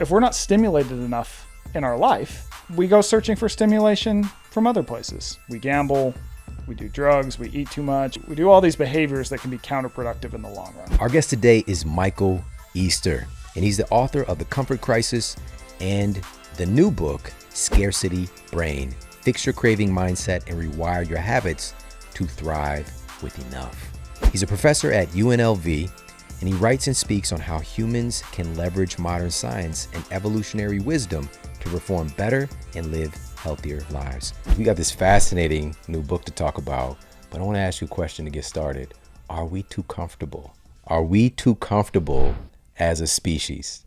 if we're not stimulated enough in our life, we go searching for stimulation from other places. We gamble, we do drugs, we eat too much. We do all these behaviors that can be counterproductive in the long run. Our guest today is Michael Easter, and he's the author of The Comfort Crisis and the new book, Scarcity Brain. Fix your craving mindset and rewire your habits to thrive with enough. He's a professor at UNLV, and he writes and speaks on how humans can leverage modern science and evolutionary wisdom to perform better and live healthier lives. We got this fascinating new book to talk about, but I want to ask you a question to get started. Are we too comfortable? Are we too comfortable as a species?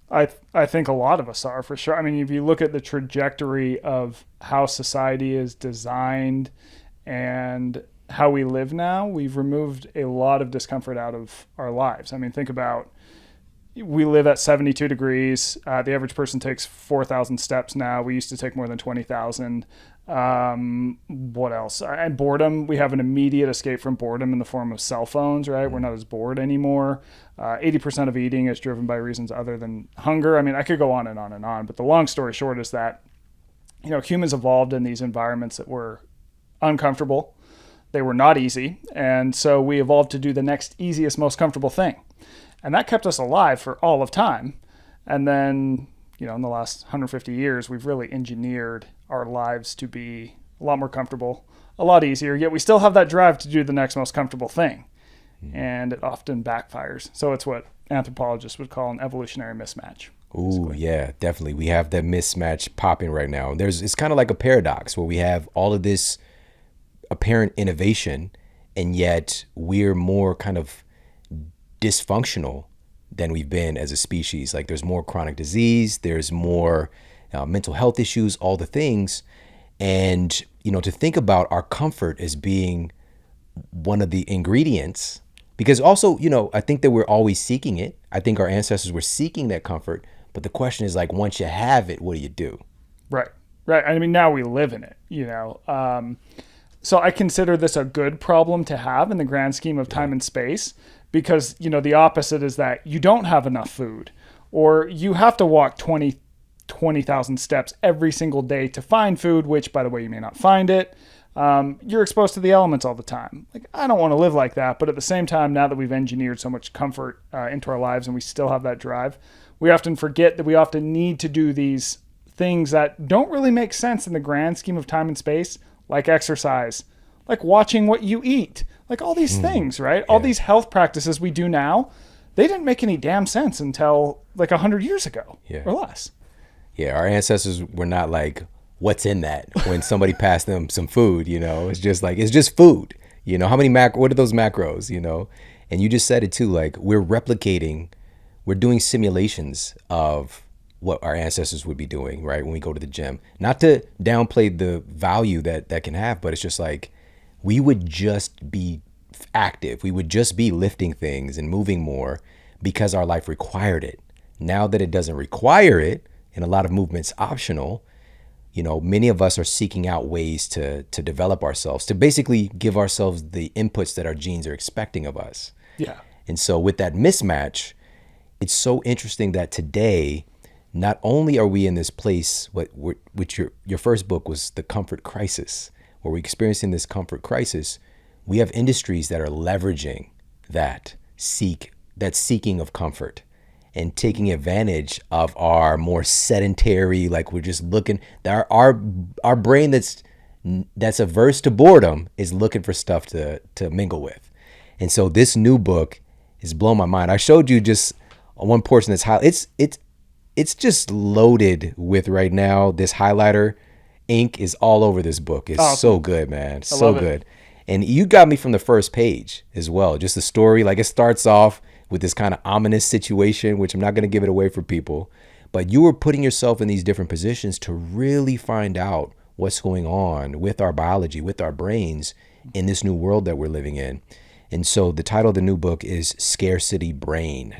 I think a lot of us are, for sure. I mean, if you look at the trajectory of how society is designed and how we live now, we've removed a lot of discomfort out of our lives. I mean, think about, we live at 72 degrees. The average person takes 4,000 steps now. We used to take more than 20,000. What else? And boredom. We have an immediate escape from boredom in the form of cell phones, right? We're not as bored anymore. 80% of eating is driven by reasons other than hunger. I mean, I could go on and on and on, but the long story short is that, humans evolved in these environments that were uncomfortable. They were not easy. And so we evolved to do the next easiest, most comfortable thing. And that kept us alive for all of time. And then, in the last 150 years, we've really engineered our lives to be a lot more comfortable, a lot easier, yet we still have that drive to do the next most comfortable thing. And it often backfires. So it's what anthropologists would call an evolutionary mismatch. Ooh, yeah, definitely. We have that mismatch popping right now. It's kind of like a paradox where we have all of this apparent innovation, and yet we're more kind of dysfunctional than we've been as a species. Like, there's more chronic disease, there's more mental health issues, all the things. And, to think about our comfort as being one of the ingredients, because also, I think that we're always seeking it. I think our ancestors were seeking that comfort. But the question is, like, once you have it, what do you do? Right. I mean, now we live in it, So I consider this a good problem to have in the grand scheme of time and space, because, the opposite is that you don't have enough food, or you have to walk 20,000 steps every single day to find food, which, by the way, you may not find it. You're exposed to the elements all the time. Like, I don't want to live like that. But at the same time, now that we've engineered so much comfort into our lives and we still have that drive, we often forget that we often need to do these things that don't really make sense in the grand scheme of time and space, like exercise, like watching what you eat, like all these things, right? Yeah. All these health practices we do now, they didn't make any damn sense until like 100 years ago or less. Yeah, our ancestors were not like, what's in that when somebody passed them some food, It's just like, it's just food. How many what are those macros, And you just said it too, like, we're doing simulations of what our ancestors would be doing, right? When we go to the gym, not to downplay the value that can have, but it's just like, we would just be active. We would just be lifting things and moving more because our life required it. Now that it doesn't require it, and a lot of movement's optional, many of us are seeking out ways to develop ourselves, to basically give ourselves the inputs that our genes are expecting of us. Yeah. And so with that mismatch, it's so interesting that today, not only are we in this place, which your first book was The Comfort Crisis, where we're experiencing this comfort crisis, we have industries that are leveraging that seeking of comfort and taking advantage of our more sedentary, like, we're just looking, our brain that's averse to boredom is looking for stuff to mingle with. And so this new book is blowing my mind. I showed you just one portion that's it's just loaded with, right now, this highlighter ink is all over this book. It's so good, man. So good. And you got me from the first page as well. Just the story, like, it starts off with this kind of ominous situation, which I'm not going to give it away for people, but you were putting yourself in these different positions to really find out what's going on with our biology, with our brains in this new world that we're living in. And so the title of the new book is Scarcity Brain.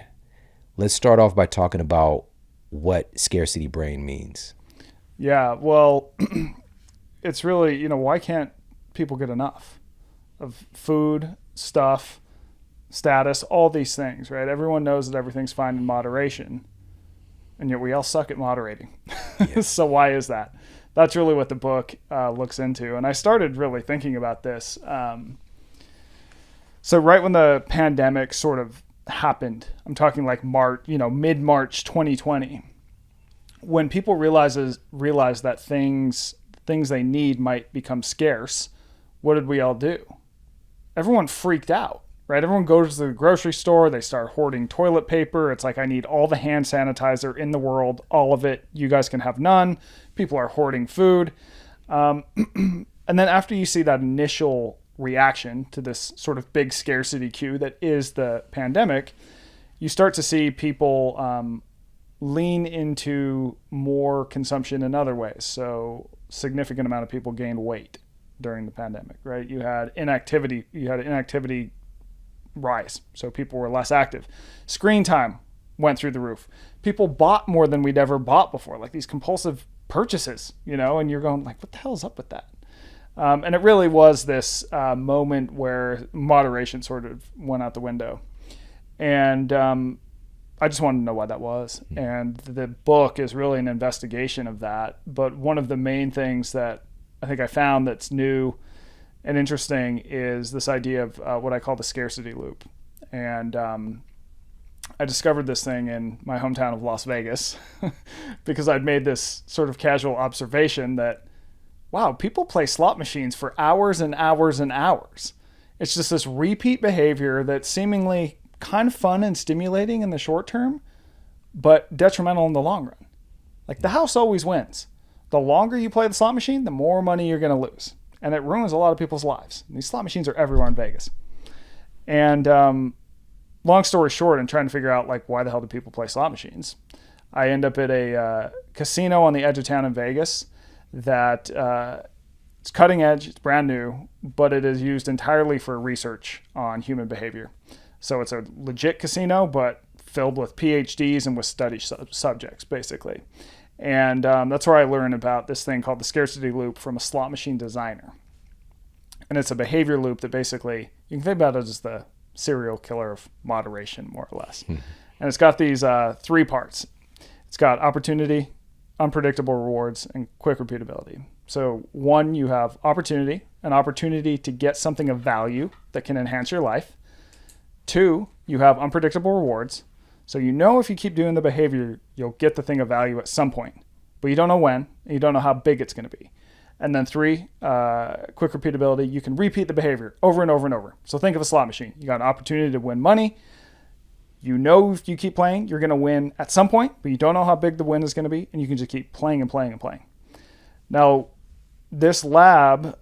Let's start off by talking about what scarcity brain means. Yeah, well, it's really, why can't people get enough of food, stuff, status, all these things, right? Everyone knows that everything's fine in moderation. and yet we all suck at moderating. Yeah. So why is that? That's really what the book looks into. And I started really thinking about this. So right when the pandemic sort of happened, I'm talking like mid-March 2020, when people realize that things they need might become scarce, what did we all do? Everyone freaked out, right? Everyone goes to the grocery store, they start hoarding toilet paper. It's like, I need all the hand sanitizer in the world, all of it. You guys can have none. People are hoarding food. And then after you see that initial reaction to this sort of big scarcity cue that is the pandemic, you start to see people lean into more consumption in other ways. So significant amount of people gained weight during the pandemic, right? You had inactivity rise. So people were less active. Screen time went through the roof. People bought more than we'd ever bought before, like these compulsive purchases, and you're going like, what the hell's up with that? And it really was this moment where moderation sort of went out the window. And I just wanted to know why that was. And the book is really an investigation of that. But one of the main things that I think I found that's new and interesting is this idea of what I call the scarcity loop. And I discovered this thing in my hometown of Las Vegas because I'd made this sort of casual observation that, wow, people play slot machines for hours and hours and hours. It's just this repeat behavior that's seemingly kind of fun and stimulating in the short term, but detrimental in the long run. Like, the house always wins. The longer you play the slot machine, the more money you're going to lose. And it ruins a lot of people's lives. And these slot machines are everywhere in Vegas. And long story short, in trying to figure out like why the hell do people play slot machines, I end up at a casino on the edge of town in Vegas that it's cutting edge, it's brand new, but it is used entirely for research on human behavior. So it's a legit casino, but filled with PhDs and with study subjects, basically. And that's where I learned about this thing called the scarcity loop from a slot machine designer. And it's a behavior loop that basically, you can think about it as the serial killer of moderation, more or less. And it's got these 3 parts. It's got opportunity, unpredictable rewards, and quick repeatability. So 1, you have opportunity, an opportunity to get something of value that can enhance your life. 2, you have unpredictable rewards. So if you keep doing the behavior, you'll get the thing of value at some point, but you don't know when, and you don't know how big it's going to be. And then 3, quick repeatability. You can repeat the behavior over and over and over. So think of a slot machine. You got an opportunity to win money. If you keep playing, you're going to win at some point, but you don't know how big the win is going to be, and you can just keep playing and playing and playing. Now, this lab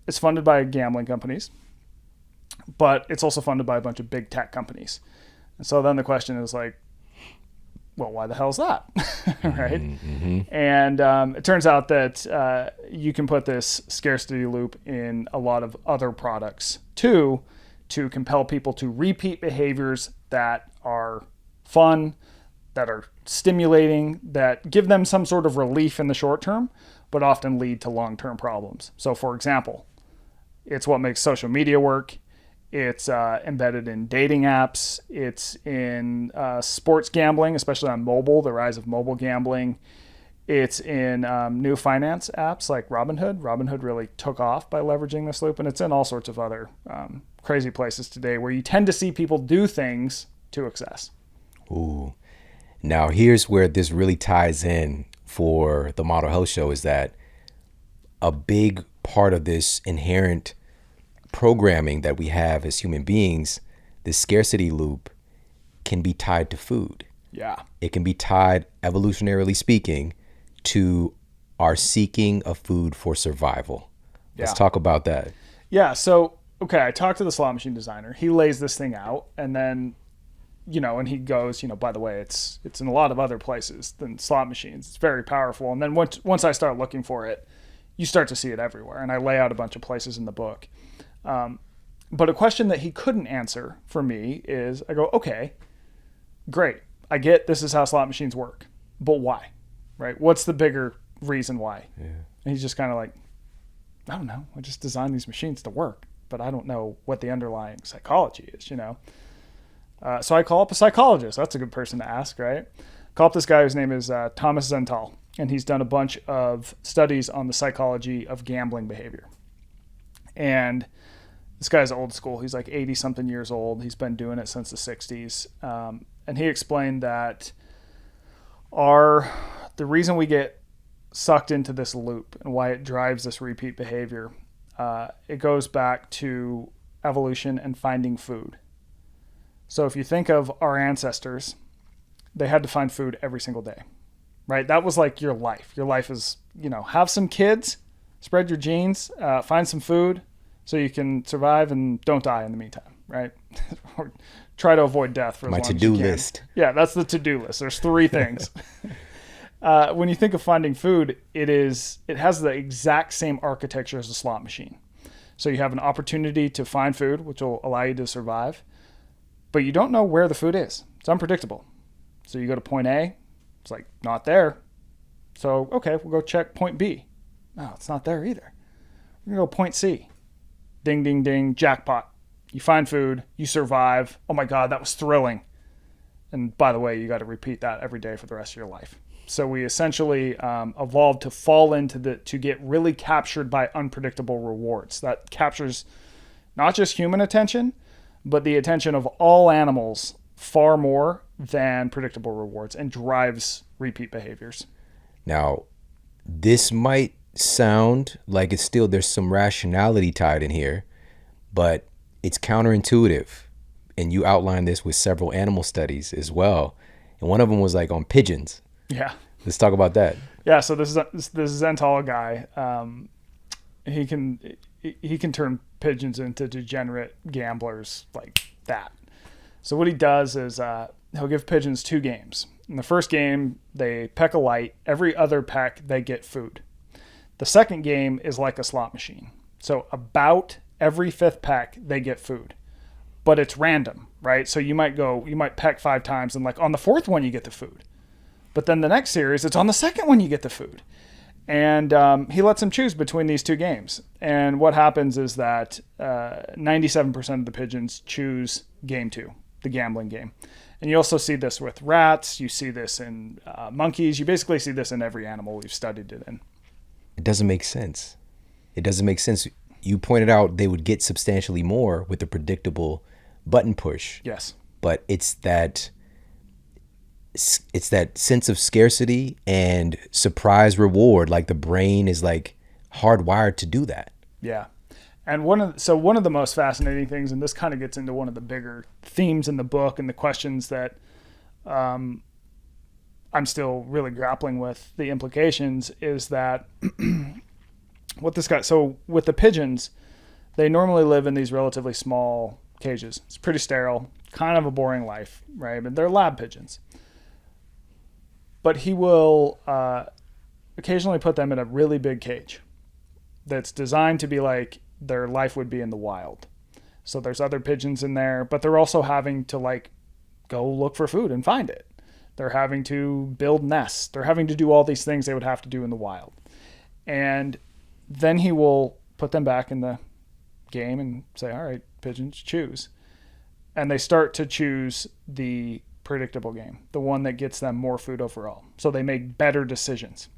is funded by gambling companies, but it's also funded by a bunch of big tech companies. And so then the question is like, well, why the hell is that? Right? Mm-hmm. And it turns out that you can put this scarcity loop in a lot of other products too, to compel people to repeat behaviors that are fun, that are stimulating, that give them some sort of relief in the short term, but often lead to long-term problems. So for example, it's what makes social media work. It's embedded in dating apps. It's in sports gambling, especially on mobile, the rise of mobile gambling. It's in new finance apps like Robinhood. Robinhood really took off by leveraging this loop, and it's in all sorts of other crazy places today where you tend to see people do things to excess. Ooh. Now, here's where this really ties in for the Model Health Show, is that a big part of this inherent programming that we have as human beings, this scarcity loop, can be tied to food. Yeah. It can be tied, evolutionarily speaking, to our seeking of food for survival. Let's talk about that. Yeah. So, okay, I talked to the slot machine designer. He lays this thing out, and then, and he goes, by the way, it's in a lot of other places than slot machines. It's very powerful. And then once I start looking for it, you start to see it everywhere. And I lay out a bunch of places in the book. But a question that he couldn't answer for me is, I go, okay, great. I get this is how slot machines work, but why, right? What's the bigger reason why? Yeah. And he's just kind of like, I don't know. I just designed these machines to work, but I don't know what the underlying psychology is, So I call up a psychologist. That's a good person to ask, right? call up this guy whose name is Thomas Zental, and he's done a bunch of studies on the psychology of gambling behavior. And this guy's old school. He's like 80 something years old. He's been doing it since the 60s. And he explained that the reason we get sucked into this loop and why it drives this repeat behavior, it goes back to evolution and finding food. So if you think of our ancestors, they had to find food every single day, right? That was like your life. Your life is, have some kids, spread your genes, find some food so you can survive and don't die in the meantime, right? Or try to avoid death for as long as you can. My to-do list. Yeah, that's the to-do list. There's 3 things. When you think of finding food, it has the exact same architecture as a slot machine. So you have an opportunity to find food, which will allow you to survive, but you don't know where the food is. It's unpredictable. So you go to point A, it's like not there. So, okay, we'll go check point B. No, it's not there either. We're going to go point C. Ding, ding, ding, jackpot. You find food, you survive. Oh my God, that was thrilling. And by the way, you got to repeat that every day for the rest of your life. So we essentially evolved to fall to get really captured by unpredictable rewards. That captures not just human attention, but the attention of all animals far more than predictable rewards, and drives repeat behaviors. Now, this might sound like there's some rationality tied in here, but it's counterintuitive. And you outlined this with several animal studies as well. And one of them was like on pigeons. Yeah. Let's talk about that. Yeah. So this Zental guy, he can turn pigeons into degenerate gamblers like that. So what he does is he'll give pigeons 2 games. In the first game, they peck a light. Every other peck, they get food. The second game is like a slot machine. So about every 5th peck, they get food. But it's random, right? So you might peck 5 times, and like on the 4th one, you get the food. But then the next series, it's on the 2nd one you get the food. And he lets them choose between these 2 games. And what happens is that 97% of the pigeons choose game 2, the gambling game. And you also see this with rats. You see this in monkeys. You basically see this in every animal we've studied it in. It doesn't make sense. It doesn't make sense. You pointed out they would get substantially more with the predictable button push. Yes. But it's that sense of scarcity and surprise reward. Like the brain is like hardwired to do that. Yeah. And one of the most fascinating things, and this kind of gets into one of the bigger themes in the book and the questions that I'm still really grappling with the implications, is that so with the pigeons, they normally live in these relatively small cages. It's pretty sterile, kind of a boring life, right? But they're lab pigeons. But he will occasionally put them in a really big cage that's designed to be like their life would be in the wild. So there's other pigeons in there, but they're also having to like go look for food and find it. They're having to build nests. They're having to do all these things they would have to do in the wild. And then he will put them back in the game and say, all right, pigeons, choose. And they start to choose the predictable game, the one that gets them more food overall. So they make better decisions.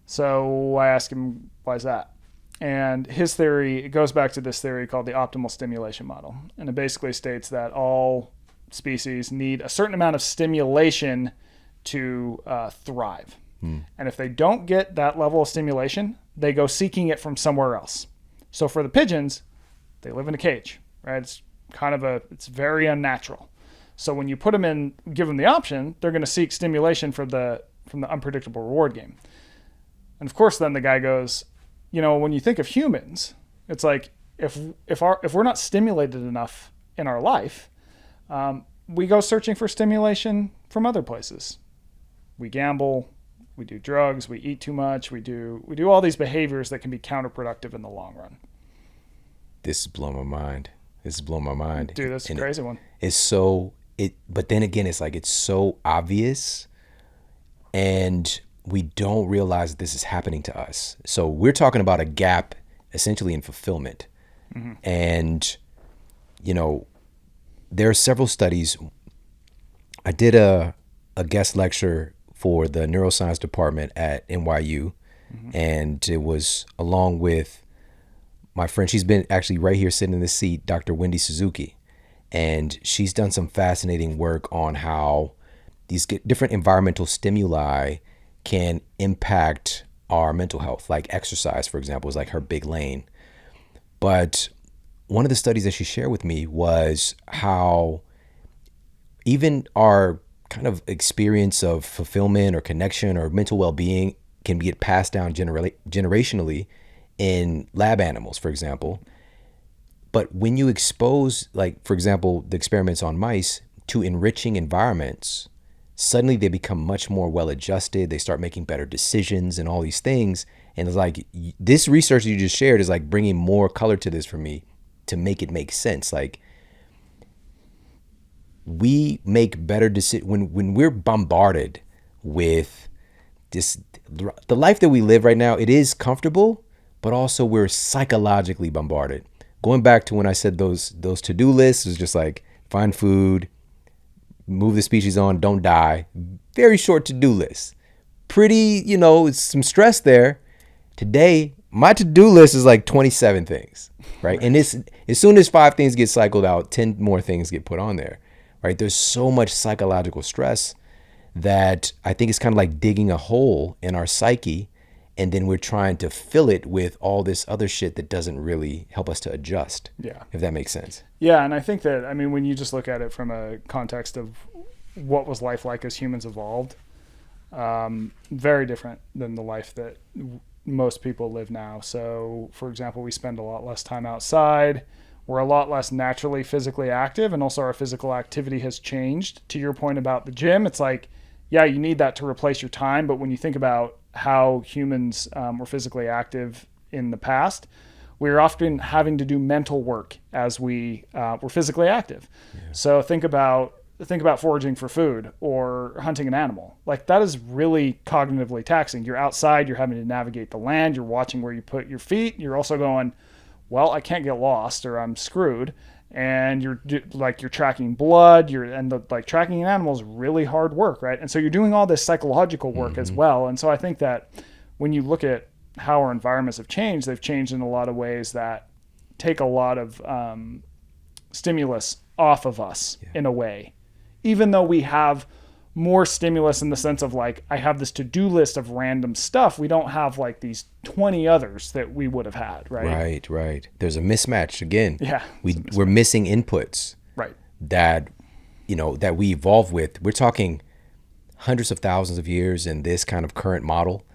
So I ask him, why is that? And his theory, it goes back to this theory called the optimal stimulation model. And it basically states that all species need a certain amount of stimulation to thrive. And if they don't get that level of stimulation, they go seeking it from somewhere else. So for the pigeons, they live in a cage, right? It's very unnatural. So when you put them in, give them the option, they're going to seek stimulation from the unpredictable reward game. And of course, then the guy goes, when you think of humans, it's like if we're not stimulated enough in our life, we go searching for stimulation from other places. We gamble, we do drugs, we eat too much, we do all these behaviors that can be counterproductive in the long run. This is blowing my mind. Dude, that's a crazy one. But then again, it's like it's so obvious, and we don't realize that this is happening to us. So we're talking about a gap essentially in fulfillment. Mm-hmm. And, there are several studies. I did a a guest lecture for the neuroscience department at NYU. Mm-hmm. And it was along with my friend. She's been actually right here sitting in this seat, Dr. Wendy Suzuki. And she's done some fascinating work on how these different environmental stimuli can impact our mental health. Like exercise, for example, is like her big lane. But one of the studies that she shared with me was how even our kind of experience of fulfillment or connection or mental well-being can get passed down generationally in lab animals, for example. But when you expose, like, for example, the experiments on mice to enriching environments, suddenly they become much more well adjusted. They start making better decisions and all these things. And it's like this research you just shared is like bringing more color to this for me to make it make sense. Like, we make better decisions when we're bombarded with this. The life that we live right now, it is comfortable, but also we're psychologically bombarded. Going back to when I said those to-do lists was just like find food, move the species on, don't die. Very short to-do list. Pretty, some stress there. Today, my to-do list is like 27 things, right? And this, as soon as 5 things get cycled out, 10 more things get put on there, right? There's so much psychological stress that I think it's kind of like digging a hole in our psyche, and then we're trying to fill it with all this other shit that doesn't really help us to adjust. Yeah. If that makes sense. Yeah, and I think that, I mean, when you just look at it from a context of what was life like as humans evolved, very different than the life that most people live now. So, for example, we spend a lot less time outside. We're a lot less naturally physically active, and also our physical activity has changed. To your point about the gym, it's like, yeah, you need that to replace your time. But when you think about how humans were physically active in the past, we were often having to do mental work as we were physically active. Yeah. So think about foraging for food or hunting an animal. Like, that is really cognitively taxing. You're outside, you're having to navigate the land, you're watching where you put your feet. You're also going, well, I can't get lost or I'm screwed. And you're tracking blood. Tracking an animal is really hard work, right? And so you're doing all this psychological work as well. And so I think that when you look at how our environments have changed, they've changed in a lot of ways that take a lot of stimulus off of us in a way, even though we have more stimulus in the sense of like, I have this to-do list of random stuff. We don't have like these 20 others that we would have had, right? Right. There's a mismatch again. Yeah. We're missing inputs. Right. That, that we evolve with. We're talking hundreds of thousands of years in this kind of current model,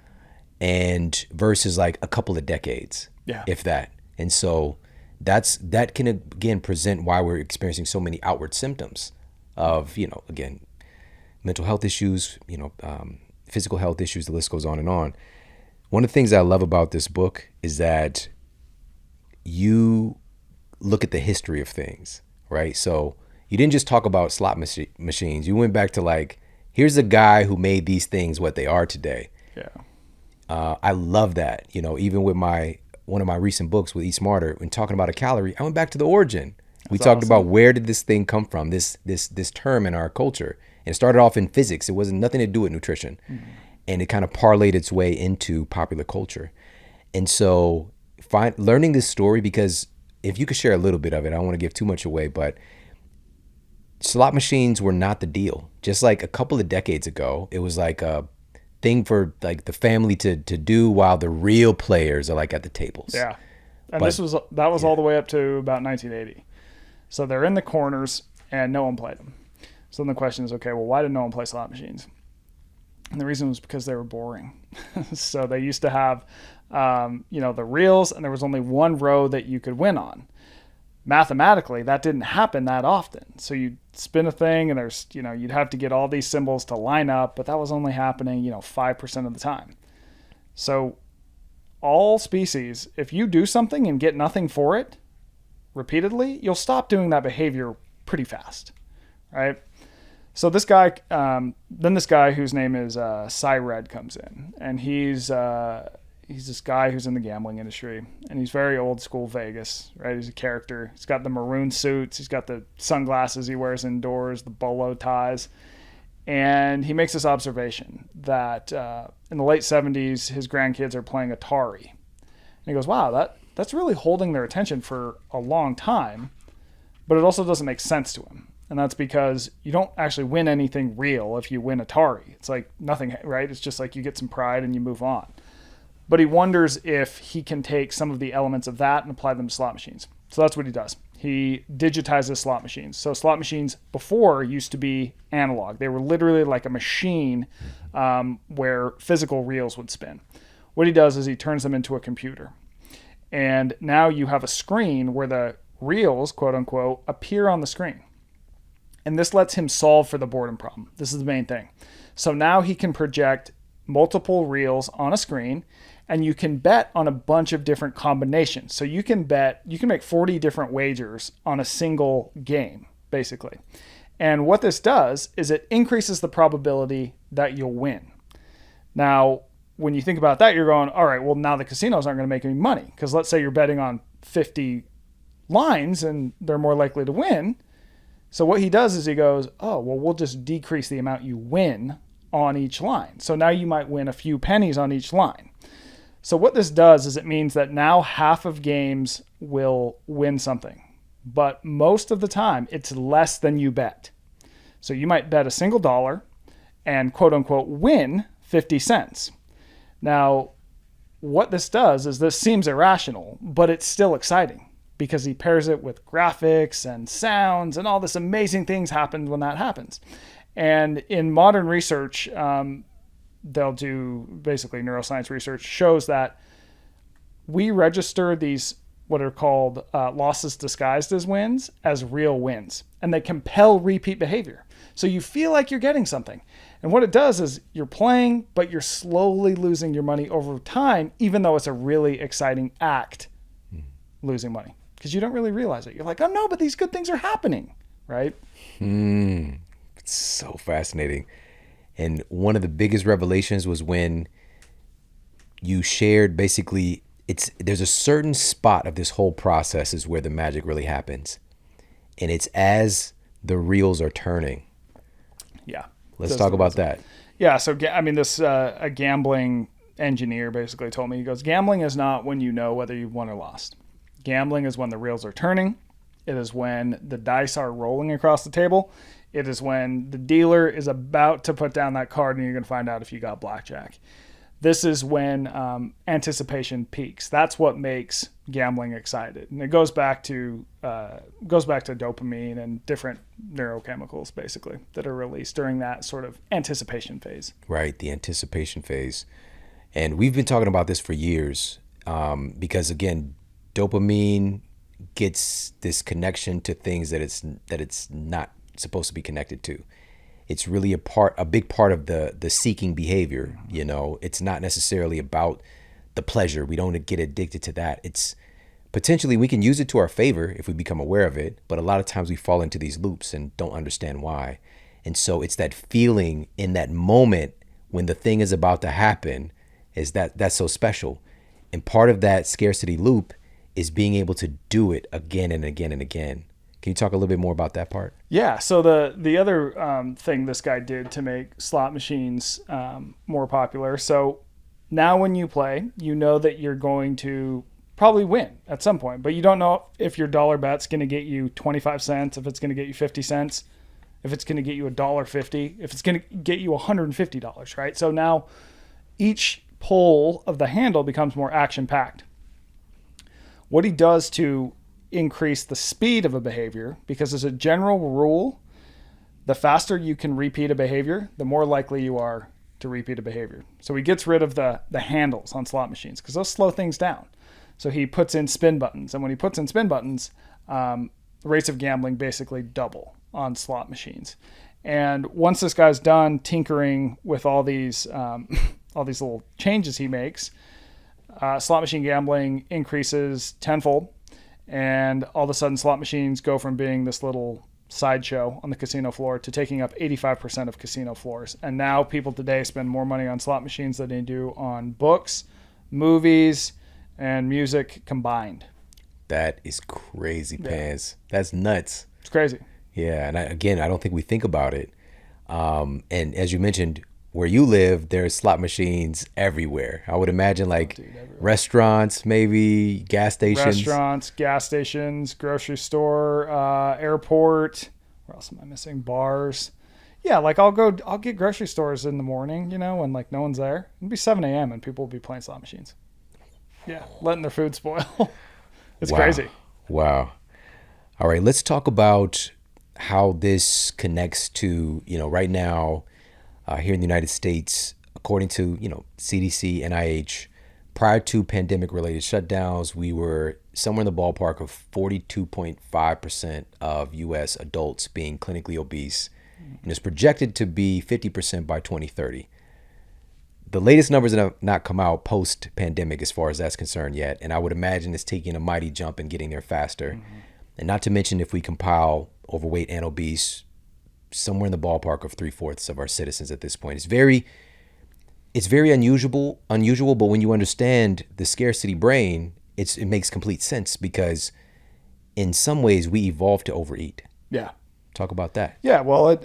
and versus like a couple of decades, if that. And so that can again present why we're experiencing so many outward symptoms of, again, mental health issues, physical health issues, the list goes on and on. One of the things I love about this book is that you look at the history of things, right? So you didn't just talk about slot machines. You went back to like, here's a guy who made these things what they are today. Yeah. I love that. Even with one of my recent books with Eat Smarter, when talking about a calorie, I went back to the origin. We talked about where did this thing come from, this term in our culture. And it started off in physics. It wasn't nothing to do with nutrition. Mm-hmm. And it kind of parlayed its way into popular culture. And so learning this story, because if you could share a little bit of it, I don't want to give too much away, but slot machines were not the deal. Just like a couple of decades ago, it was like a thing for like the family to do while the real players are like at the tables. Yeah. And that was all the way up to about 1980. So they're in the corners and no one played them. So then the question is, okay, well, why did no one play slot machines? And the reason was because they were boring. So they used to have, the reels, and there was only one row that you could win on. Mathematically, that didn't happen that often. So you'd spin a thing, and there's, you'd have to get all these symbols to line up, but that was only happening, 5% of the time. So all species, if you do something and get nothing for it repeatedly, you'll stop doing that behavior pretty fast, right? So this guy whose name is Cy Red comes in, and he's this guy who's in the gambling industry, and he's very old school Vegas, right? He's a character. He's got the maroon suits. He's got the sunglasses he wears indoors, the bolo ties. And he makes this observation that in the late 70s, his grandkids are playing Atari. And he goes, wow, that's really holding their attention for a long time, but it also doesn't make sense to him. And that's because you don't actually win anything real if you win Atari. It's like nothing, right? It's just like you get some pride and you move on. But he wonders if he can take some of the elements of that and apply them to slot machines. So that's what he does. He digitizes slot machines. So slot machines before used to be analog. They were literally like a machine where physical reels would spin. What he does is he turns them into a computer. And now you have a screen where the reels, quote unquote, appear on the screen. And this lets him solve for the boredom problem. This is the main thing. So now he can project multiple reels on a screen, and you can bet on a bunch of different combinations. So you can make 40 different wagers on a single game, basically. And what this does is it increases the probability that you'll win. Now, when you think about that, you're going, all right, well, now the casinos aren't going to make any money. Because let's say you're betting on 50 lines and they're more likely to win. So what he does is he goes, oh, well, we'll just decrease the amount you win on each line. So now you might win a few pennies on each line. So what this does is it means that now half of games will win something. But most of the time, it's less than you bet. So you might bet a single dollar and quote unquote win 50 cents. Now, what this does is this seems irrational, but it's still exciting because he pairs it with graphics and sounds and all this amazing things happen when that happens. And in modern research, they'll do basically neuroscience research shows that we register these what are called losses disguised as wins as real wins, and they compel repeat behavior. So you feel like you're getting something. And what it does is you're playing, but you're slowly losing your money over time, even though it's a really exciting act losing money because you don't really realize it. You're like, oh no, but these good things are happening, right? It's so fascinating. And one of the biggest revelations was when you shared basically there's a certain spot of this whole process is where the magic really happens. And it's as the reels are turning. Yeah. Let's talk about that. Yeah. So, I mean, a gambling engineer basically told me, he goes, gambling is not when you know whether you've won or lost. Gambling is when the reels are turning. It is when the dice are rolling across the table. It is when the dealer is about to put down that card and you're going to find out if you got blackjack. This is when anticipation peaks. That's what makes gambling excited. And it goes back to dopamine and different neurochemicals basically that are released during that sort of anticipation phase. Right, the anticipation phase. And we've been talking about this for years because, again, dopamine gets this connection to things that it's not supposed to be connected to. It's really a big part of the seeking behavior. You know, it's not necessarily about the pleasure. We don't get addicted to that. It's potentially we can use it to our favor if we become aware of it, but a lot of times we fall into these loops and don't understand why. And so it's that feeling in that moment when the thing is about to happen is that's so special. And part of that scarcity loop is being able to do it again and again and again. Can you talk a little bit more about that part? Yeah. So the other thing this guy did to make slot machines more popular. So now when you play, you know that you're going to probably win at some point, but you don't know if your dollar bet's going to get you 25 cents, if it's going to get you 50 cents, if it's going to get you $1.50, if it's going to get you $150, right? So now each pull of the handle becomes more action-packed. What he does to increase the speed of a behavior, because as a general rule, the faster you can repeat a behavior, the more likely you are to repeat a behavior. So he gets rid of the handles on slot machines because those slow things down. So he puts in spin buttons. And when he puts in spin buttons, rates of gambling basically double on slot machines. And once this guy's done tinkering with all these little changes he makes, slot machine gambling increases tenfold. And all of a sudden, slot machines go from being this little sideshow on the casino floor to taking up 85% of casino floors. And now people today spend more money on slot machines than they do on books, movies, and music combined. That is crazy, Pans. Yeah. That's nuts. It's crazy. Yeah, and I don't think we think about it. And as you mentioned, where you live, there's slot machines everywhere. I would imagine Oh, like dude, everywhere. restaurants, maybe gas stations. Restaurants, gas stations, grocery store, airport. Where else am I missing? Bars. Yeah, like I'll get grocery stores in the morning, when like no one's there. It'll be 7 a.m. and people will be playing slot machines. Yeah, letting their food spoil. It's Wow. crazy. Wow. All right, let's talk about how this connects to, right now here in the United States, according to, CDC, NIH, prior to pandemic related shutdowns, we were somewhere in the ballpark of 42.5% of US adults being clinically obese. And it's projected to be 50% by 2030. The latest numbers have not come out post pandemic as far as that's concerned yet. And I would imagine it's taking a mighty jump and getting there faster. Mm-hmm. And not to mention, if we compile overweight and obese, somewhere in the ballpark of 3/4 of our citizens at this point. It's very unusual, but when you understand the scarcity brain, it makes complete sense because in some ways we evolved to overeat. Yeah. Talk about that. Yeah. Well,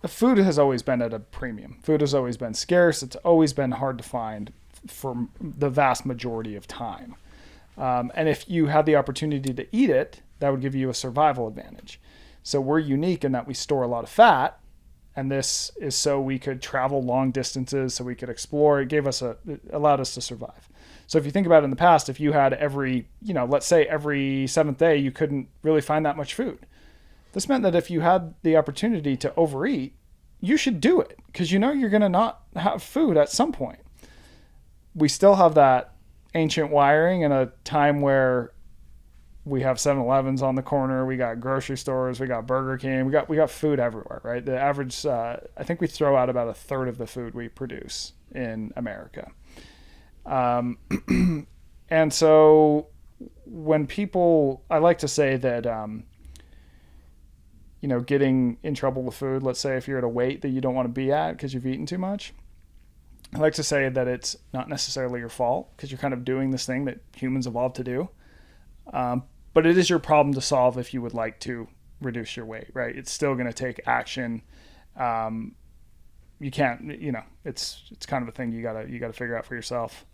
food has always been at a premium. Food has always been scarce. It's always been hard to find for the vast majority of time. And if you had the opportunity to eat it, that would give you a survival advantage. So we're unique in that we store a lot of fat, and this is so we could travel long distances, so we could explore. It allowed us to survive. So if you think about it in the past, if you had let's say every seventh day, you couldn't really find that much food. This meant that if you had the opportunity to overeat, you should do it because you're going to not have food at some point. We still have that ancient wiring in a time where we have 7-Elevens on the corner, we got grocery stores, we got Burger King, we got food everywhere, right? The average, I think we throw out about a third of the food we produce in America. And so I like to say that, getting in trouble with food, let's say if you're at a weight that you don't want to be at because you've eaten too much, I like to say that it's not necessarily your fault because you're kind of doing this thing that humans evolved to do. But it is your problem to solve if you would like to reduce your weight, right? It's still going to take action. You can't, it's kind of a thing you gotta figure out for yourself.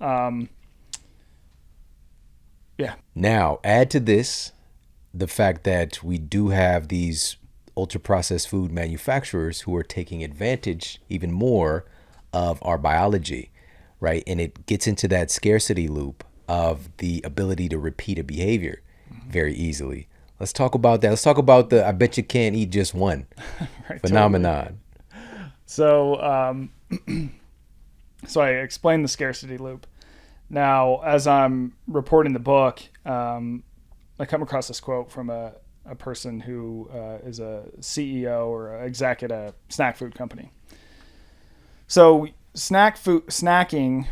Yeah. Now, add to this the fact that we do have these ultra processed food manufacturers who are taking advantage even more of our biology, right? And it gets into that scarcity loop of the ability to repeat a behavior very easily. Let's talk about that. Let's talk about the I bet you can't eat just one Right, phenomenon. totally. So, so I explained the scarcity loop. Now, as I'm reporting the book, I come across this quote from a person who is a CEO or an exec at a snack food company. So snacking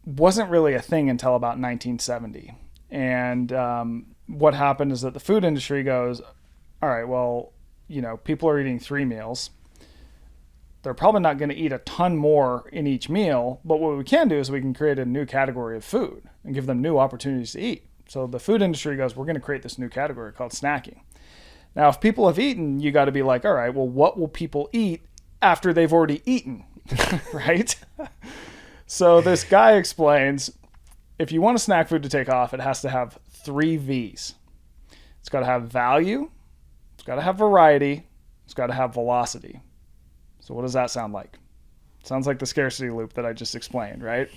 wasn't really a thing until about 1970. And what happened is that the food industry goes, all right, well, people are eating 3 meals. They're probably not going to eat a ton more in each meal, but what we can do is we can create a new category of food and give them new opportunities to eat. So the food industry goes, we're going to create this new category called snacking. Now, if people have eaten, you got to be like, all right, well, what will people eat after they've already eaten, right? So this guy explains, if you want a snack food to take off, it has to have 3 V's. It's got to have value, it's got to have variety, it's got to have velocity. So what does that sound like? It sounds like the scarcity loop that I just explained, right?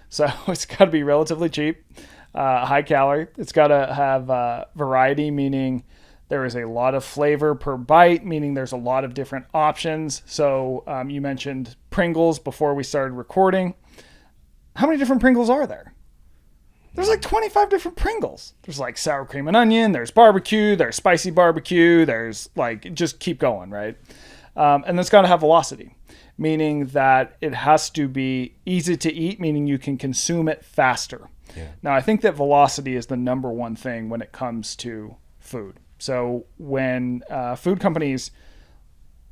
So it's got to be relatively cheap, high calorie. It's got to have variety, meaning there is a lot of flavor per bite, meaning there's a lot of different options. So you mentioned Pringles before we started recording. How many different Pringles are there? There's like 25 different Pringles. There's like sour cream and onion, there's barbecue, there's spicy barbecue, there's like, just keep going, right? And it's got to have velocity, meaning that it has to be easy to eat, meaning you can consume it faster. Yeah. Now, I think that velocity is the number one thing when it comes to food. So when food companies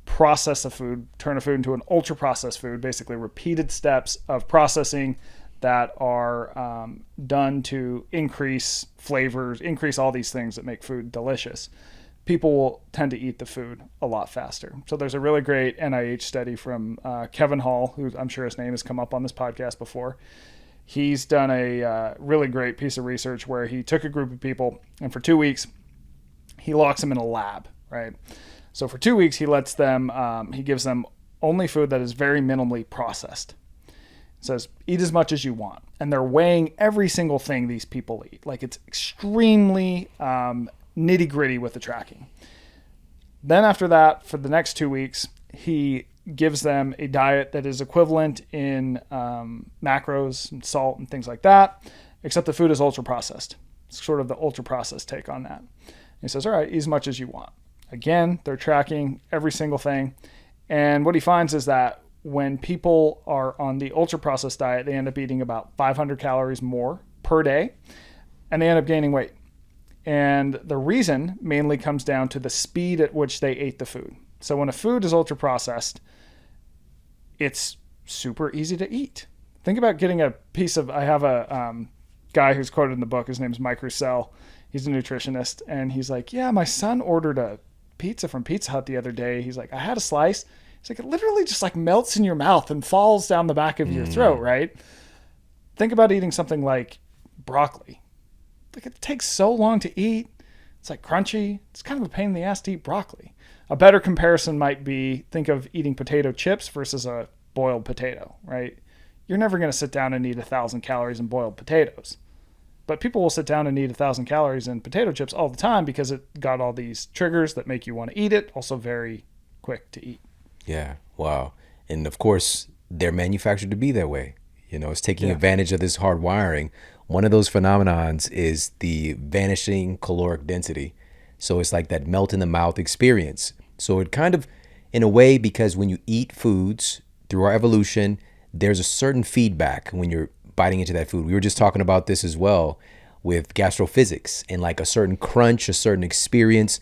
process a food, turn a food into an ultra processed food, basically repeated steps of processing that are done to increase flavors, increase all these things that make food delicious. people will tend to eat the food a lot faster. So there's a really great NIH study from Kevin Hall, who I'm sure his name has come up on this podcast before. He's done a really great piece of research where he took a group of people, and for 2 weeks, he locks them in a lab, right? So for 2 weeks, he lets them, he gives them only food that is very minimally processed. It says, eat as much as you want. And they're weighing every single thing these people eat. Like, it's extremely nitty gritty with the tracking. Then after that, for the next 2 weeks, he gives them a diet that is equivalent in macros and salt and things like that, except the food is ultra processed. It's sort of the ultra processed take on that. He says, all right, eat as much as you want. Again, they're tracking every single thing. And what he finds is that when people are on the ultra processed diet, they end up eating about 500 calories more per day, and they end up gaining weight. And the reason mainly comes down to the speed at which they ate the food. So when a food is ultra processed, it's super easy to eat. Think about getting a piece of, I have a guy who's quoted in the book. His name's Mike Roussel. He's a nutritionist. And he's like, yeah, my son ordered a pizza from Pizza Hut the other day. He's like, I had a slice. He's like, it literally just like melts in your mouth and falls down the back of your throat, right? Think about eating something like broccoli. Like, it takes so long to eat. It's like crunchy. It's kind of a pain in the ass to eat broccoli. A better comparison might be, think of eating potato chips versus a boiled potato, right? You're never going to sit down and eat 1,000 calories in boiled potatoes. But people will sit down and eat 1,000 calories in potato chips all the time because it got all these triggers that make you want to eat it. Also very quick to eat. Yeah. Wow. And of course, they're manufactured to be that way. You know, it's taking advantage of this hard wiring. One of those phenomenons is the vanishing caloric density. So it's like that melt in the mouth experience. So it kind of, in a way, because when you eat foods through our evolution, there's a certain feedback when you're biting into that food. We were just talking about this as well with gastrophysics and like a certain crunch, a certain experience.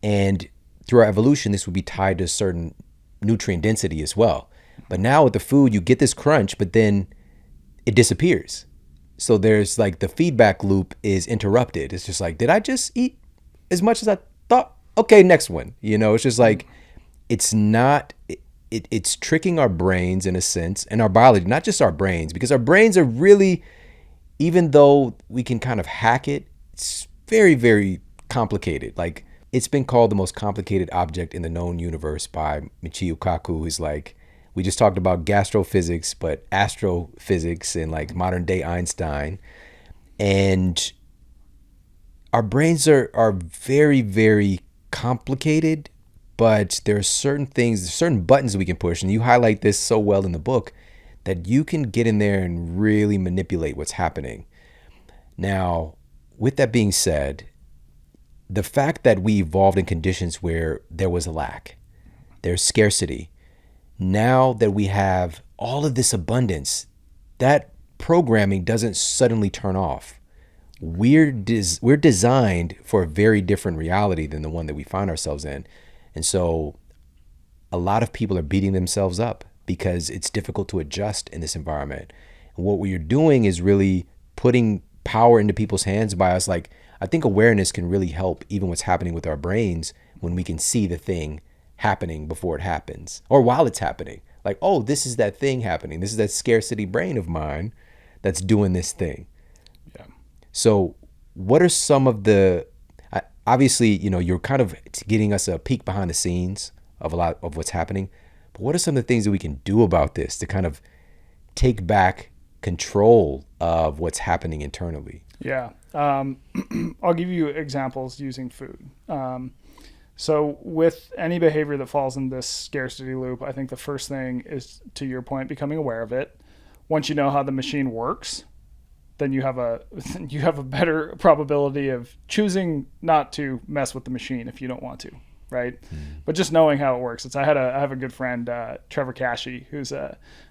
And through our evolution, this would be tied to a certain nutrient density as well. But now with the food, you get this crunch, but then it disappears. So there's like the feedback loop is interrupted. It's just like, did I just eat as much as I thought? Okay, next one. You know, it's just like, it's not, it's tricking our brains in a sense, and our biology, not just our brains, because our brains are really, even though we can kind of hack it, it's very, very complicated. Like, it's been called the most complicated object in the known universe by Michio Kaku, who's like, we just talked about gastrophysics, but astrophysics and like modern day Einstein. And our brains are very, very complicated, but there are certain things, certain buttons we can push. And you highlight this so well in the book that you can get in there and really manipulate what's happening. Now, with that being said, the fact that we evolved in conditions where there was a lack, there's scarcity. Now that we have all of this abundance, that programming doesn't suddenly turn off. We're designed for a very different reality than the one that we find ourselves in. And so a lot of people are beating themselves up because it's difficult to adjust in this environment. And what we're doing is really putting power into people's hands by us. Like, I think awareness can really help even what's happening with our brains when we can see the thing happening before it happens or while it's happening. Like, oh, this is that thing happening. This is that scarcity brain of mine that's doing this thing. Yeah. So what are some of the, obviously, you know, you're kind of getting us a peek behind the scenes of a lot of what's happening, but what are some of the things that we can do about this to kind of take back control of what's happening internally? Yeah. I'll give you examples using food. So with any behavior that falls in this scarcity loop, I think the first thing is, to your point, becoming aware of it. Once you know how the machine works, then you have a better probability of choosing not to mess with the machine if you don't want to, right? But just knowing how it works. I have a good friend, Trevor Cashy, who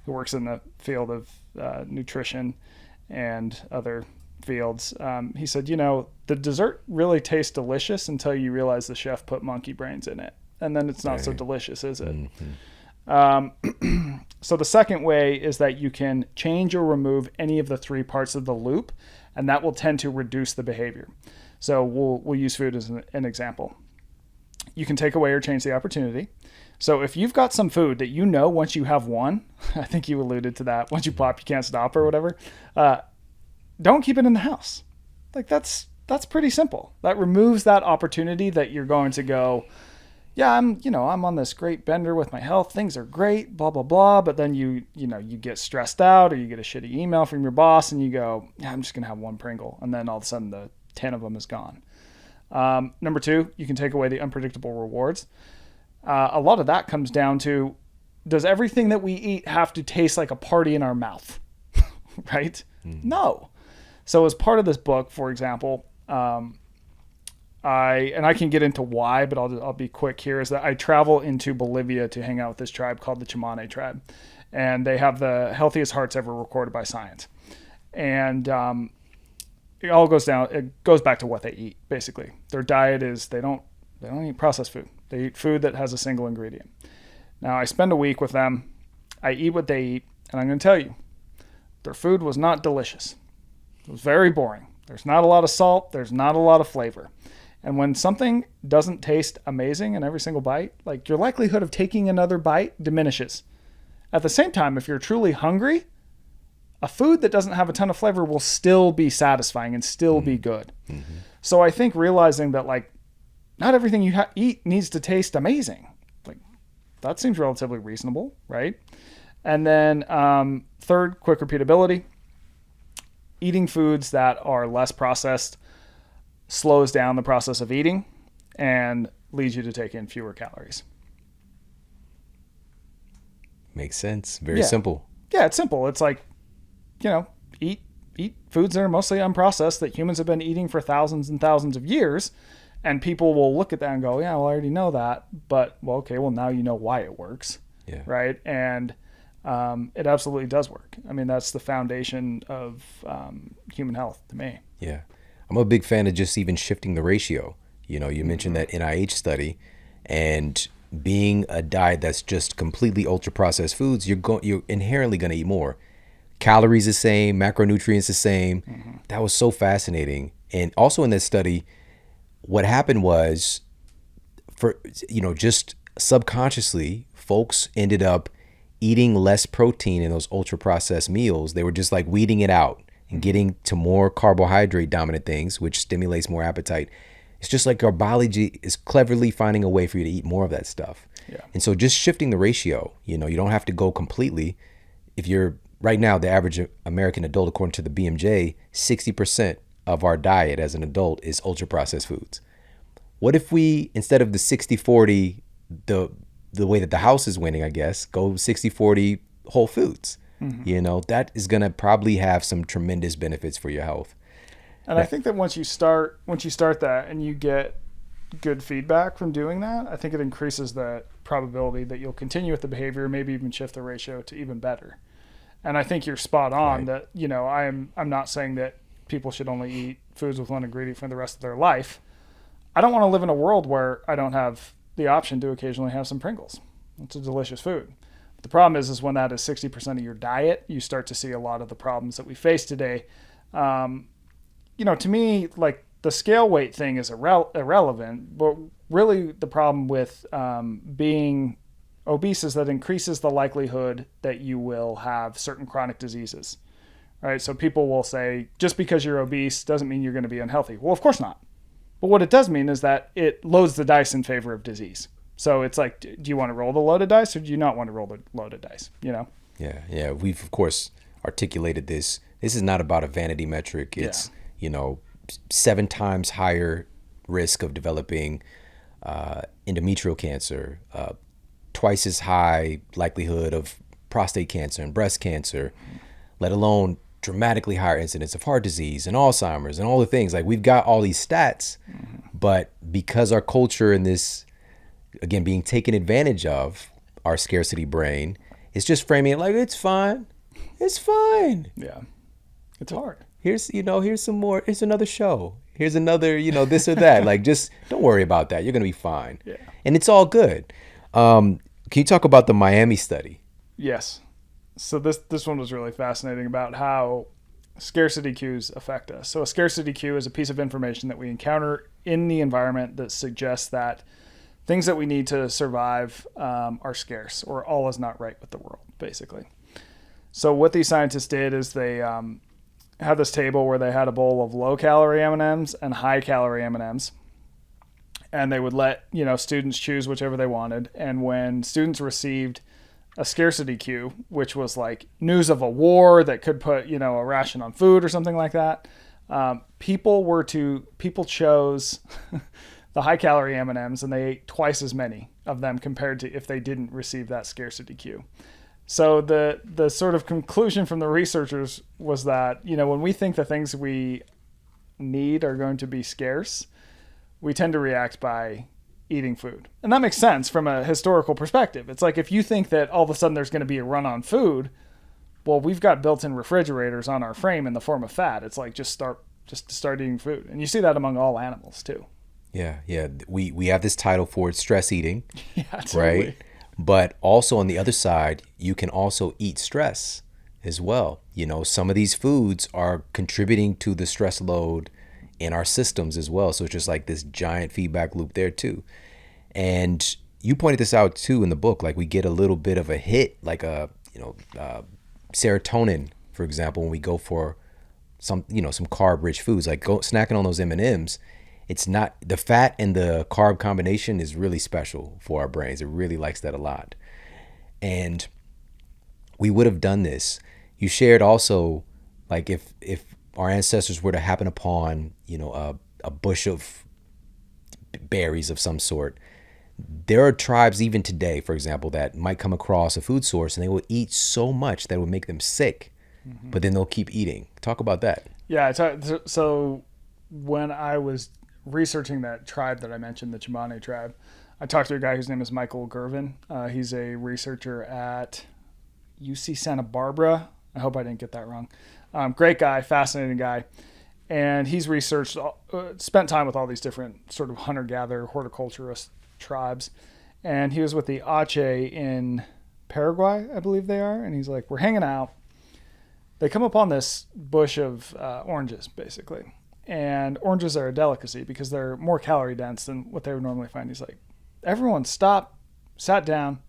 works in the field of nutrition and other fields. He said, the dessert really tastes delicious until you realize the chef put monkey brains in it, and then it's not so delicious, is it? So the second way is that you can change or remove any of the three parts of the loop, and that will tend to reduce the behavior. So we'll use food as an example. you can take away or change the opportunity. So if you've got some food that you know once you have one, I think you alluded to that, once you pop, you can't stop or whatever, don't keep it in the house. Like that's pretty simple. That removes that opportunity that you're going to go, yeah, I'm on this great bender with my health. Things are great, blah, blah, blah. But then you get stressed out or you get a shitty email from your boss and you go, yeah, I'm just going to have one Pringle. And then all of a sudden the 10 of them is gone. Number 2, you can take away the unpredictable rewards. A lot of that comes down to, does everything that we eat have to taste like a party in our mouth? Right? No. So as part of this book, for example, I can get into why, but I'll be quick here, is that I travel into Bolivia to hang out with this tribe called the Chamane tribe. And they have the healthiest hearts ever recorded by science. And it goes back to what they eat, basically. Their diet is they don't eat processed food. They eat food that has a single ingredient. Now, I spend a week with them. I eat what they eat, and I'm going to tell you, their food was not delicious. It was very boring. There's not a lot of salt. There's not a lot of flavor. And when something doesn't taste amazing in every single bite, like your likelihood of taking another bite diminishes. At the same time, if you're truly hungry, a food that doesn't have a ton of flavor will still be satisfying and still be good. Mm-hmm. So I think realizing that like not everything you eat needs to taste amazing. Like that seems relatively reasonable, right? And then third, quick repeatability. Eating foods that are less processed slows down the process of eating and leads you to take in fewer calories. Makes sense. Very simple. Yeah, it's simple. It's like, eat foods that are mostly unprocessed that humans have been eating for thousands and thousands of years. And people will look at that and go, yeah, well, I already know that. But, well, okay, well, now you know why it works. Yeah. Right? And it absolutely does work. I mean, that's the foundation of human health to me. Yeah. I'm a big fan of just even shifting the ratio. You mentioned that NIH study, and being a diet that's just completely ultra processed foods, you're inherently going to eat more. Calories the same, macronutrients the same. Mm-hmm. That was so fascinating. And also in that study, what happened was, just subconsciously, folks ended up eating less protein in those ultra processed meals. They were just like weeding it out and getting to more carbohydrate dominant things, which stimulates more appetite. It's just like our biology is cleverly finding a way for you to eat more of that stuff. Yeah. And so just shifting the ratio, you don't have to go completely. If you're right now, the average American adult, according to the BMJ, 60% of our diet as an adult is ultra processed foods. What if we, instead of the 60-40, the way that the house is winning, I guess, go 60-40 whole foods? Mm-hmm. That is going to probably have some tremendous benefits for your health. And I think that once you start that and you get good feedback from doing that, I think it increases the probability that you'll continue with the behavior, maybe even shift the ratio to even better. And I think you're spot on that, I'm not saying that people should only eat foods with one ingredient for the rest of their life. I don't want to live in a world where I don't have the option to occasionally have some Pringles. It's a delicious food. The problem is when that is 60% of your diet, you start to see a lot of the problems that we face today. To me, like the scale weight thing is irrelevant, but really the problem with being obese is that increases the likelihood that you will have certain chronic diseases. Right? So people will say, just because you're obese doesn't mean you're going to be unhealthy. Well, of course not. But what it does mean is that it loads the dice in favor of disease. So it's like, do you want to roll the loaded dice or do you not want to roll the loaded dice? Yeah. We've, of course, articulated this. This is not about a vanity metric. It's, 7 times higher risk of developing endometrial cancer, twice as high likelihood of prostate cancer and breast cancer, let alone dramatically higher incidence of heart disease and Alzheimer's and all the things. Like, we've got all these stats, but because our culture and this, again, being taken advantage of, our scarcity brain is just framing it like, it's fine. It's fine. Yeah. It's hard. Here's some more. Here's another show. Here's another, this or that. Like, just don't worry about that. You're going to be fine. Yeah. And it's all good. Can you talk about the Miami study? Yes. So this one was really fascinating about how scarcity cues affect us. So a scarcity cue is a piece of information that we encounter in the environment that suggests that things that we need to survive are scarce, or all is not right with the world, basically. So what these scientists did is they had this table where they had a bowl of low-calorie M&Ms and high-calorie M&Ms, and they would let students choose whichever they wanted. And when students received a scarcity cue, which was like news of a war that could put a ration on food or something like that, people chose the high calorie M&Ms, and they ate twice as many of them compared to if they didn't receive that scarcity cue. So the sort of conclusion from the researchers was that when we think the things we need are going to be scarce, we tend to react by eating food. And that makes sense from a historical perspective. It's like if you think that all of a sudden there's going to be a run on food, well, we've got built-in refrigerators on our frame in the form of fat. It's like just start eating food. And you see that among all animals too. Yeah, yeah. We have this title for it, stress eating. Yeah, totally. Right? But also on the other side, you can also eat stress as well. Some of these foods are contributing to the stress load in our systems as well. So it's just like this giant feedback loop there too. And you pointed this out too in the book. Like we get a little bit of a hit, like serotonin, for example, when we go for some carb-rich foods, like snacking on those M&Ms. It's not, the fat and the carb combination is really special for our brains. It really likes that a lot. And we would have done this. You shared also, like if our ancestors were to happen upon, a bush of berries of some sort, there are tribes even today, for example, that might come across a food source and they will eat so much that it would make them sick, but then they'll keep eating. Talk about that. Yeah. So when I was researching that tribe that I mentioned, the Chimane tribe, I talked to a guy whose name is Michael Gervin. He's a researcher at UC Santa Barbara. I hope I didn't get that wrong. Great guy, fascinating guy. And he's researched, spent time with all these different sort of hunter-gatherer, horticulturist tribes. And he was with the Ache in Paraguay, I believe they are. And he's like, we're hanging out. They come upon this bush of oranges, basically. And oranges are a delicacy because they're more calorie dense than what they would normally find. He's like, everyone stopped, sat down,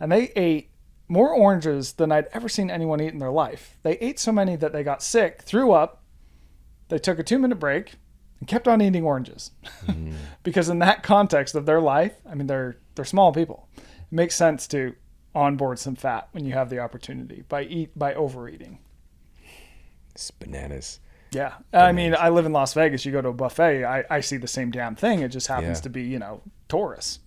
and they ate more oranges than I'd ever seen anyone eat in their life. They ate so many that they got sick, threw up. They took a 2-minute break and kept on eating oranges. Because in that context of their life, I mean, they're small people. It makes sense to onboard some fat when you have the opportunity by overeating. It's bananas. Yeah. I mean, I live in Las Vegas. You go to a buffet, I see the same damn thing. It just happens to be, tourists.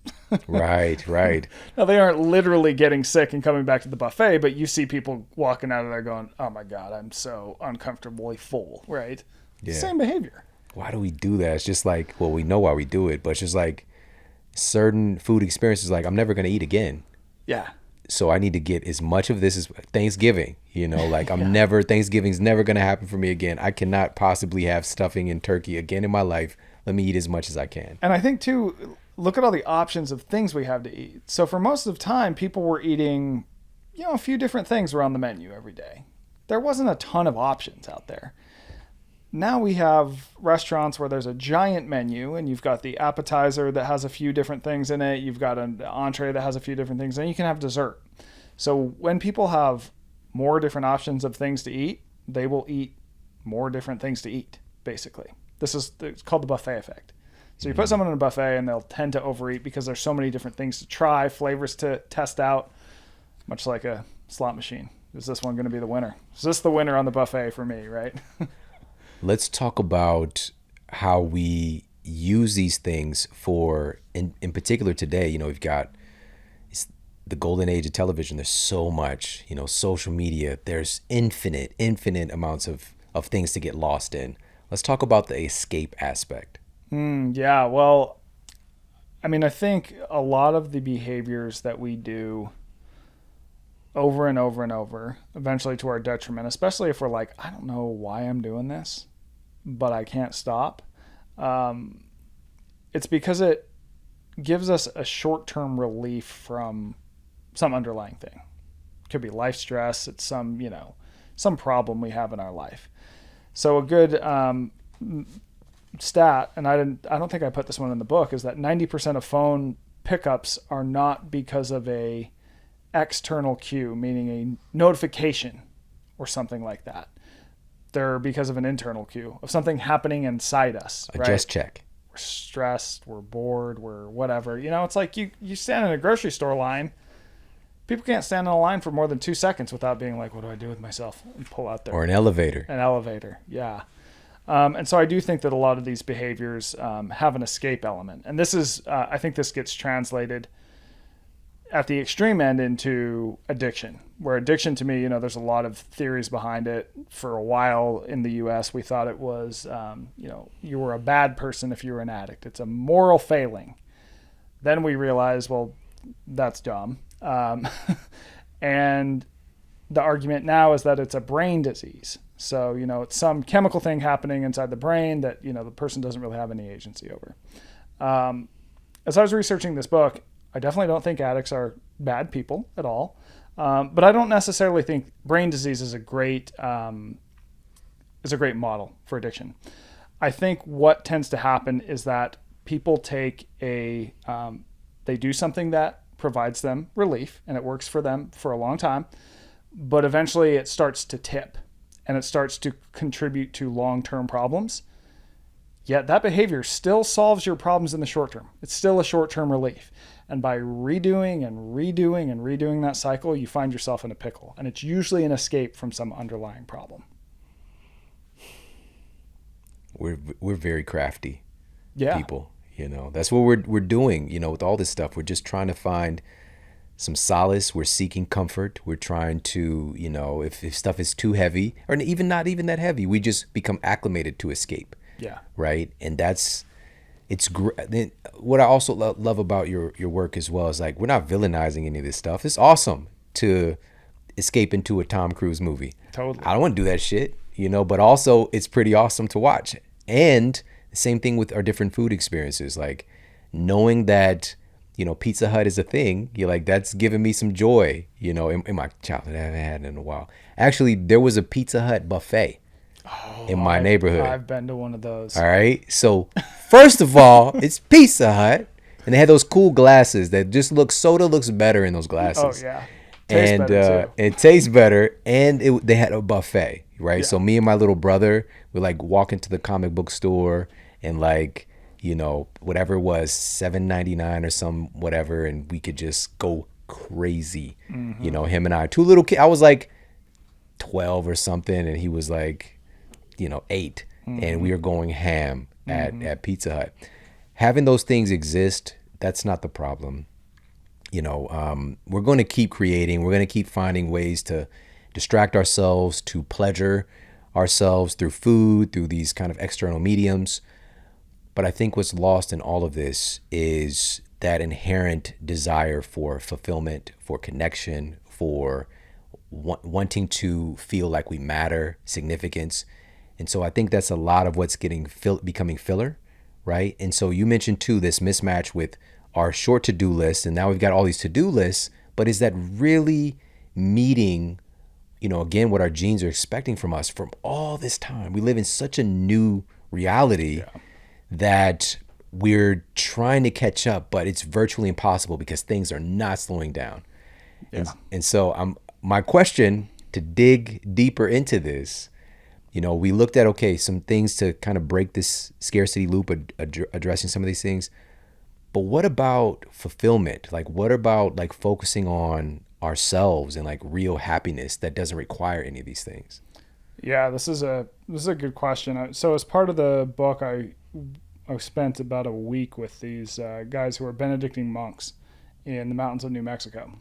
Right. Now, they aren't literally getting sick and coming back to the buffet, but you see people walking out of there going, oh my God, I'm so uncomfortably full, right? Yeah. Same behavior. Why do we do that? It's just like, well, we know why we do it, but it's just like certain food experiences, like I'm never going to eat again. Yeah. So I need to get as much of this as Thanksgiving, like Thanksgiving's never going to happen for me again. I cannot possibly have stuffing and turkey again in my life. Let me eat as much as I can. And I think too, look at all the options of things we have to eat. So for most of the time, people were eating, a few different things were on the menu every day. There wasn't a ton of options out there. Now we have restaurants where there's a giant menu and you've got the appetizer that has a few different things in it. You've got an entree that has a few different things, and you can have dessert. So when people have more different options of things to eat, they will eat more different things to eat, basically. It's called the buffet effect. So you put someone in a buffet and they'll tend to overeat because there's so many different things to try, flavors to test out, much like a slot machine. Is this one going to be the winner? Is this the winner on the buffet for me, right? Let's talk about how we use these things in particular today. We've got the golden age of television. There's so much, social media. There's infinite amounts of things to get lost in. Let's talk about the escape aspect. Yeah, well, I mean, I think a lot of the behaviors that we do over and over and over, eventually to our detriment, especially if we're like, I don't know why I'm doing this, but I can't stop. It's because it gives us a short-term relief from some underlying thing. It could be life stress. It's some problem we have in our life. So a good stat, and I don't think I put this one in the book, is that 90% of phone pickups are not because of a external cue, meaning a notification or something like that. They're because of an internal cue of something happening inside us, A right? just check. We're stressed, we're bored, we're whatever. It's like you stand in a grocery store line. People can't stand in a line for more than 2 seconds without being like, what do I do with myself? And pull out Or an elevator. an elevator. Yeah. And so I do think that a lot of these behaviors have an escape element. And this is, I think this gets translated at the extreme end into addiction, where addiction to me, there's a lot of theories behind it. For a while in the US, we thought it was, you were a bad person if you were an addict. It's a moral failing. Then we realized, well, that's dumb. And the argument now is that it's a brain disease. So, it's some chemical thing happening inside the brain that, the person doesn't really have any agency over. As I was researching this book, I definitely don't think addicts are bad people at all. But I don't necessarily think brain disease is a great model for addiction. I think what tends to happen is that people take they do something that provides them relief and it works for them for a long time, but eventually it starts to tip and it starts to contribute to long-term problems. Yet that behavior still solves your problems in the short term. It's still a short-term relief. And by redoing and redoing and redoing that cycle, you find yourself in a pickle. And it's usually an escape from some underlying problem. We're very crafty people. That's what we're doing, with all this stuff. We're just trying to find some solace. We're seeking comfort. We're trying to, if stuff is too heavy or even not even that heavy, we just become acclimated to escape. Yeah. Right. And it's great. What I also love about your work as well is like, we're not villainizing any of this stuff. It's awesome to escape into a Tom Cruise movie. Totally. I don't want to do that shit, but also it's pretty awesome to watch. And the same thing with our different food experiences, like knowing that, Pizza Hut is a thing. You're like, that's giving me some joy, in my childhood. I haven't had it in a while. Actually, there was a Pizza Hut buffet in my neighborhood. I've been to one of those. All right. So first of all, it's Pizza Hut. And they had those cool glasses that just soda looks better in those glasses. Oh, yeah. It tastes better. And they had a buffet, right? Yeah. So me and my little brother would like walk into the comic book store and like, whatever it was, $7.99 or some whatever. And we could just go crazy. Mm-hmm. Him and I, two little kids. I was like 12 or something. And he was like, 8. Mm-hmm. And we were going ham at Pizza Hut. Having those things exist, that's not the problem. We're going to keep creating. We're going to keep finding ways to distract ourselves, to pleasure ourselves through food, through these kind of external mediums. But I think what's lost in all of this is that inherent desire for fulfillment, for connection, for wanting to feel like we matter, significance. And so I think that's a lot of what's becoming filler, right? And so you mentioned too this mismatch with our short to-do list, and now we've got all these to-do lists, but is that really meeting, again, what our genes are expecting from us from all this time? We live in such a new reality that we're trying to catch up, but it's virtually impossible because things are not slowing down. Yeah. And so my question to dig deeper into this, we looked at, some things to kind of break this scarcity loop, addressing some of these things. But what about fulfillment? Like, what about like focusing on ourselves and like real happiness that doesn't require any of these things? Yeah, this is a good question. So as part of the book, I spent about a week with these guys who are Benedictine monks in the mountains of New Mexico.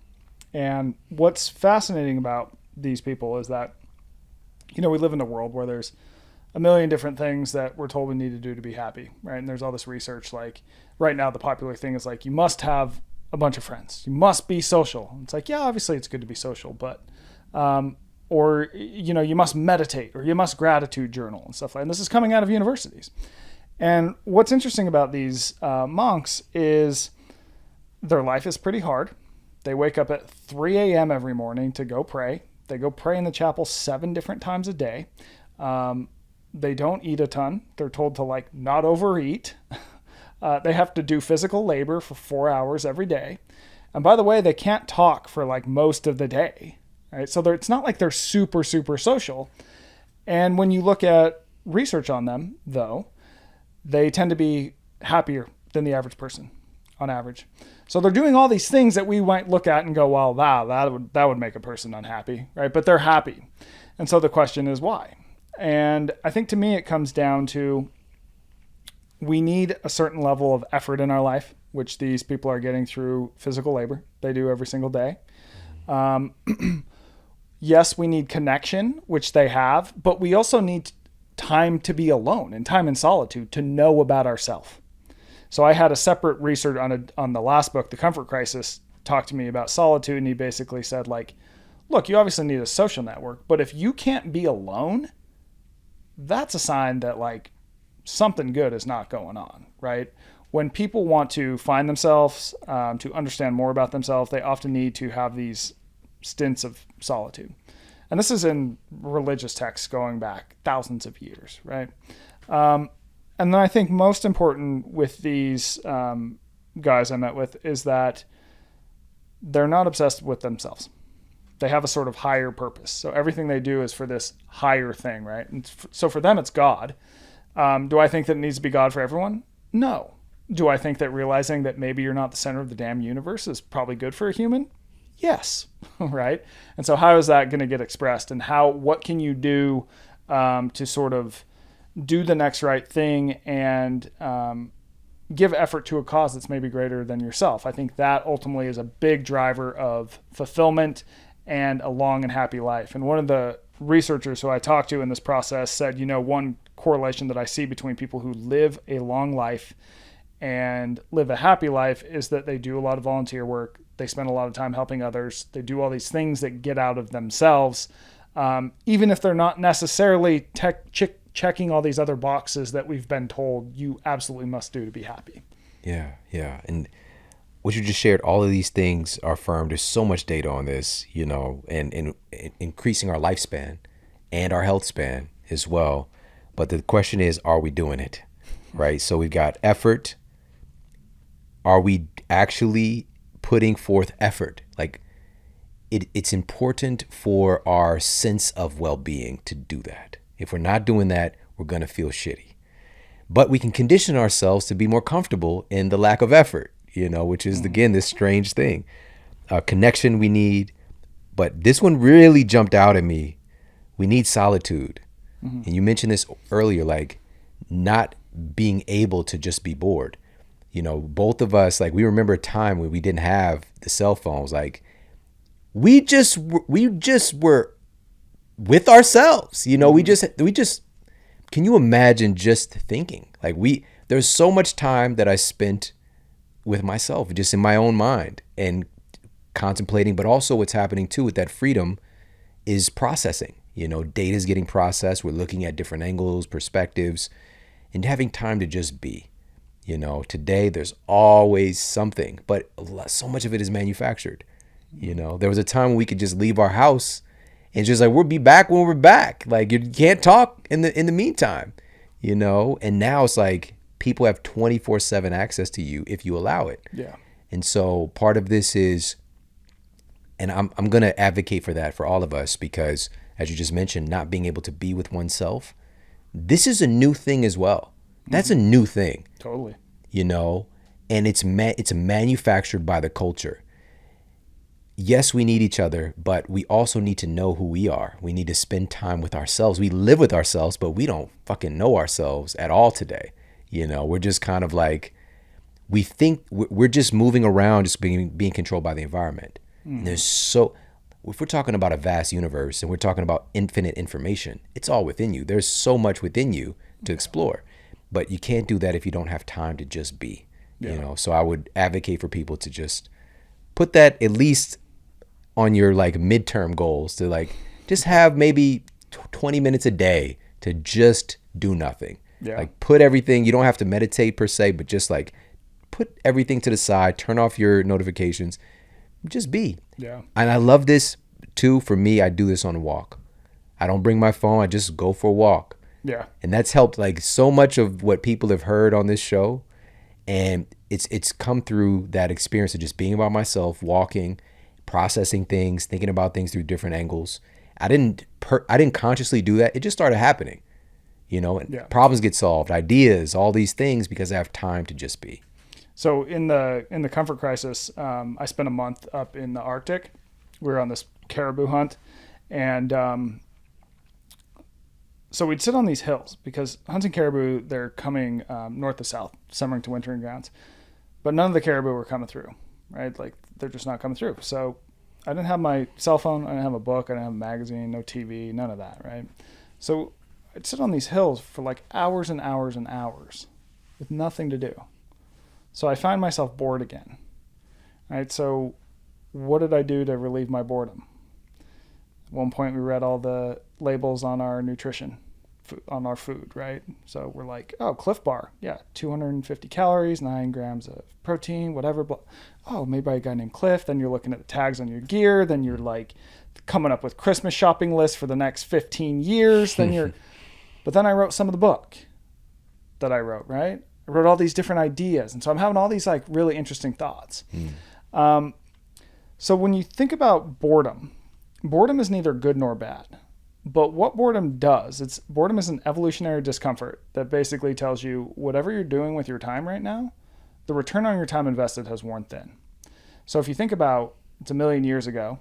And what's fascinating about these people is that, we live in a world where there's a million different things that we're told we need to do to be happy, right? And there's all this research, like right now the popular thing is like, you must have a bunch of friends. You must be social. It's like, yeah, obviously it's good to be social, but, or, you must meditate or you must gratitude journal and stuff like that. And this is coming out of universities. And what's interesting about these monks is their life is pretty hard. They wake up at 3 a.m. every morning to go pray. They go pray in the chapel 7 different times a day. They don't eat a ton. They're told to like not overeat. They have to do physical labor for 4 hours every day. And by the way, they can't talk for like most of the day. Right? So it's not like they're super, super social. And when you look at research on them, though, they tend to be happier than the average person on average. So they're doing all these things that we might look at and go, well, wow, that would make a person unhappy, right? But they're happy. And so the question is why? And I think to me it comes down to we need a certain level of effort in our life, which these people are getting through physical labor. They do every single day. Yes, we need connection, which they have, but we also need time to be alone and time in solitude to know about ourselves. So I had a separate research on the last book, The Comfort Crisis, talk to me about solitude, and he basically said, like, look, you obviously need a social network, but if you can't be alone, that's a sign that like something good is not going on, right? When people want to find themselves, to understand more about themselves, they often need to have these stints of solitude. And this is in religious texts going back thousands of years, right? And then I think most important with these guys I met with is that they're not obsessed with themselves. They have a sort of higher purpose. So everything they do is for this higher thing, right? And so for them, it's God. Do I think that it needs to be God for everyone? No. Do I think that realizing that maybe you're not the center of the damn universe is probably good for a human? Yes. Right? And so how is that going to get expressed? And what can you do to sort of do the next right thing and give effort to a cause that's maybe greater than yourself? I think that ultimately is a big driver of fulfillment and a long and happy life. And one of the researchers who I talked to in this process said, one correlation that I see between people who live a long life and live a happy life is that they do a lot of volunteer work. They spend a lot of time helping others. They do all these things that get out of themselves, even if they're not necessarily checking all these other boxes that we've been told you absolutely must do to be happy. Yeah, yeah. And what you just shared, all of these things are firm. There's so much data on this, and increasing our lifespan and our health span as well. But the question is, are we doing it? Right? So we've got effort. Are we actually putting forth effort? Like it's important for our sense of well-being to do that. If we're not doing that, we're going to feel shitty. But we can condition ourselves to be more comfortable in the lack of effort, which is, again, this strange thing. Connection we need. But this one really jumped out at me. We need solitude. Mm-hmm. And you mentioned this earlier, like not being able to just be bored. Both of us, like we remember a time when we didn't have the cell phones. Like we just were with ourselves, we just, can you imagine just thinking? Like there's so much time that I spent with myself, just in my own mind and contemplating, but also what's happening too with that freedom is processing. Data is getting processed. We're looking at different angles, perspectives, and having time to just be. Today there's always something, but so much of it is manufactured. There was a time when we could just leave our house and just like, we'll be back when we're back. Like you can't talk in the meantime, and now it's like people have 24/7 access to you if you allow it. Yeah. And so part of this is, and I'm going to advocate for that for all of us, because as you just mentioned, not being able to be with oneself, this is a new thing as well. That's a new thing. Totally. And it's manufactured by the culture. Yes, we need each other, but we also need to know who we are. We need to spend time with ourselves. We live with ourselves, but we don't fucking know ourselves at all today. We're just kind of like, we think we're just moving around, just being controlled by the environment. And if we're talking about a vast universe and we're talking about infinite information, it's all within you. There's so much within you to explore, but you can't do that if you don't have time to just be. So I would advocate for people to just put that at least on your like midterm goals, to like just have maybe 20 minutes a day to just do nothing. Yeah. Like put everything, you don't have to meditate per se, but just like put everything to the side, turn off your notifications, just be. Yeah. And I love this too. For me, I do this on a walk. I don't bring my phone. I just go for a walk. Yeah. And that's helped like so much of what people have heard on this show. And it's come through that experience of just being by myself, walking, processing things, thinking about things through different angles. I didn't consciously do that. It just started happening, and Yeah. problems get solved, ideas, all these things because I have time to just be. So in the comfort crisis, I spent a month up in the Arctic. We were on this caribou hunt, and so we'd sit on these hills because hunting caribou, they're coming north to south, summering to wintering grounds, but none of the caribou were coming through, right? Like they're just not coming through. So I didn't have my cell phone, I didn't have a book, I didn't have a magazine, no TV, none of that, right? So I'd sit on these hills for like hours and hours and hours with nothing to do. So I find myself bored again, right? So what did I do to relieve my boredom? At one point, we read all the labels on our nutrition, on our food, right? So we're like, oh, Cliff Bar, yeah, 250 calories, 9 grams of protein, whatever. Oh, made by a guy named Cliff. Then you're looking at the tags on your gear. Then you're like coming up with Christmas shopping lists for the next 15 years. But then I wrote some of the book that I wrote, right? I wrote all these different ideas. And so I'm having all these like really interesting thoughts. So when you think about boredom is neither good nor bad. But what boredom does, boredom is an evolutionary discomfort that basically tells you whatever you're doing with your time right now, the return on your time invested has worn thin. So if you think about it's 1 million years ago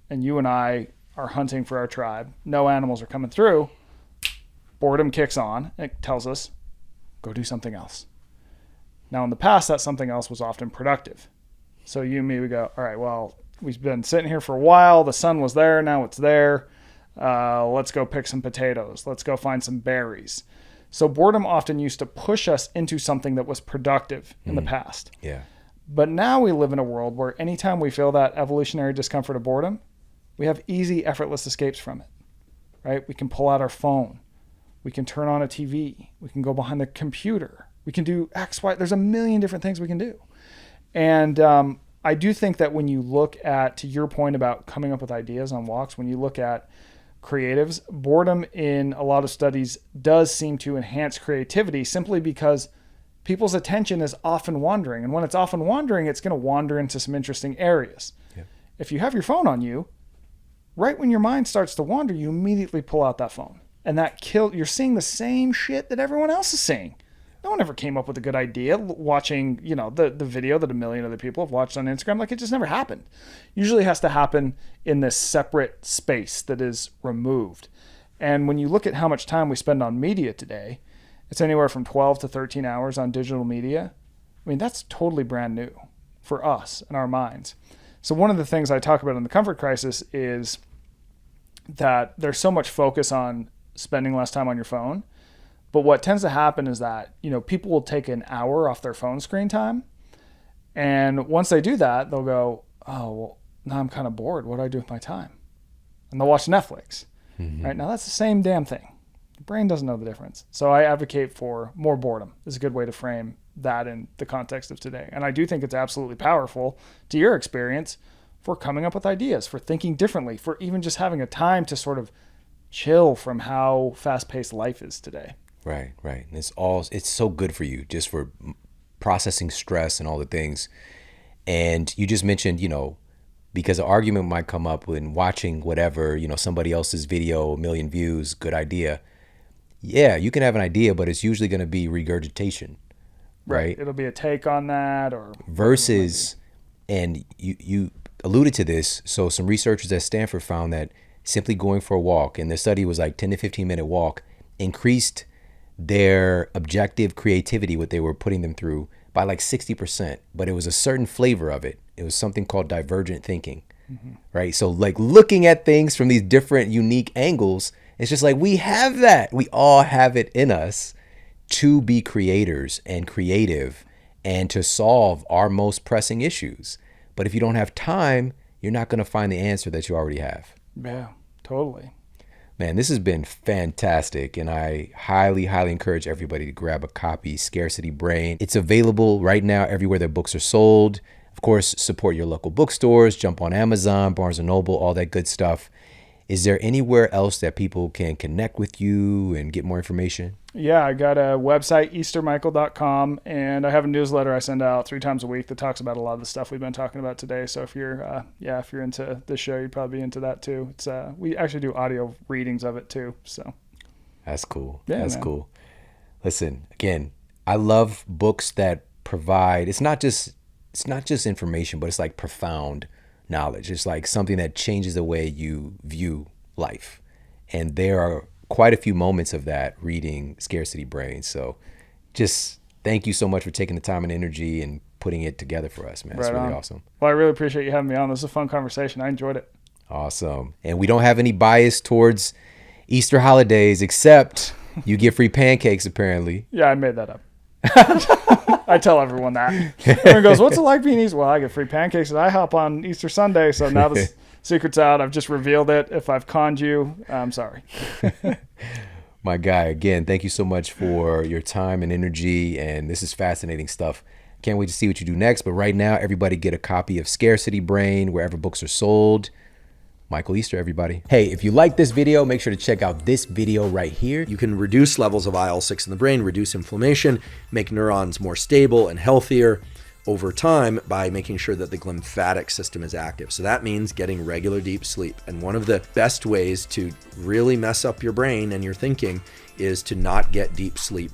and you and I are hunting for our tribe, no animals are coming through, boredom kicks on. It tells us, go do something else. Now in the past, that something else was often productive. So you and me would go, all right, well, we've been sitting here for a while. The sun was there. Now it's there. Let's go pick some potatoes. Let's go find some berries. So boredom often used to push us into something that was productive in the past. Yeah. But now we live in a world where anytime we feel that evolutionary discomfort of boredom, we have easy, effortless escapes from it, right? We can pull out our phone. We can turn on a TV. We can go behind the computer. We can do X, Y. There's a million different things we can do. And I do think that when you look at, to your point about coming up with ideas on walks, when you look at creatives, boredom in a lot of studies does seem to enhance creativity simply because people's attention is often wandering. And when it's often wandering, it's going to wander into some interesting areas. Yeah. If you have your phone on you, right when your mind starts to wander, you immediately pull out that phone. And you're seeing the same shit that everyone else is seeing. No one ever came up with a good idea watching, the video that 1 million other people have watched on Instagram. Like, it just never happened. Usually has to happen in this separate space that is removed. And when you look at how much time we spend on media today, it's anywhere from 12 to 13 hours on digital media. I mean, that's totally brand new for us and our minds. So one of the things I talk about in the comfort crisis is that there's so much focus on spending less time on your phone. But what tends to happen is that, people will take an hour off their phone screen time. And once they do that, they'll go, oh, well, now I'm kind of bored. What do I do with my time? And they'll watch Netflix. Mm-hmm. Right now, that's the same damn thing. The brain doesn't know the difference. So I advocate for more boredom. Is a good way to frame that in the context of today. And I do think it's absolutely powerful to your experience for coming up with ideas, for thinking differently, for even just having a time to sort of chill from how fast-paced life is today. Right. And it's so good for you just for processing stress and all the things. And you just mentioned, because an argument might come up when watching whatever, somebody else's video, 1 million views, good idea. Yeah, you can have an idea, but it's usually going to be regurgitation. Right. It'll be a take on that or versus, and you alluded to this. So some researchers at Stanford found that simply going for a walk, and the study was like 10 to 15 minute walk, increased their objective creativity, what they were putting them through, by like 60%. But it was a certain flavor of it. It was something called divergent thinking, right? So like looking at things from these different unique angles, it's just like we have that. We all have it in us to be creators and creative and to solve our most pressing issues. But if you don't have time, you're not going to find the answer that you already have. Yeah, totally. Man, this has been fantastic, and I highly, highly encourage everybody to grab a copy, Scarcity Brain. It's available right now everywhere their books are sold. Of course, support your local bookstores, jump on Amazon, Barnes & Noble, all that good stuff. Is there anywhere else that people can connect with you and get more information? Yeah, I got a website, eastermichael.com, and I have a newsletter I send out 3 times a week that talks about a lot of the stuff we've been talking about today. So if you're into this show, you'd probably be into that too. It's we actually do audio readings of it too. So That's cool. yeah, That's man. cool. Listen, again, I love books that provide, it's not just information, but it's like profound knowledge. It's like something that changes the way you view life. And there are quite a few moments of that reading Scarcity Brain. So just thank you so much for taking the time and energy and putting it together for us, man. It's Right really on. awesome. Well, I really appreciate you having me on. This is a fun conversation. I enjoyed it. Awesome. And we don't have any bias towards Easter holidays, except you get free pancakes apparently. Yeah, I made that up. I tell everyone that. Everyone goes, "What's it like being Easter?" Well, I get free pancakes and I hop on Easter Sunday. So now the secret's out. I've just revealed it. If I've conned you, I'm sorry. My guy, again, thank you so much for your time and energy. And this is fascinating stuff. Can't wait to see what you do next. But right now, everybody get a copy of Scarcity Brain wherever books are sold. Michael Easter, everybody. Hey, if you like this video, make sure to check out this video right here. You can reduce levels of IL-6 in the brain, reduce inflammation, make neurons more stable and healthier over time by making sure that the glymphatic system is active. So that means getting regular deep sleep. And one of the best ways to really mess up your brain and your thinking is to not get deep sleep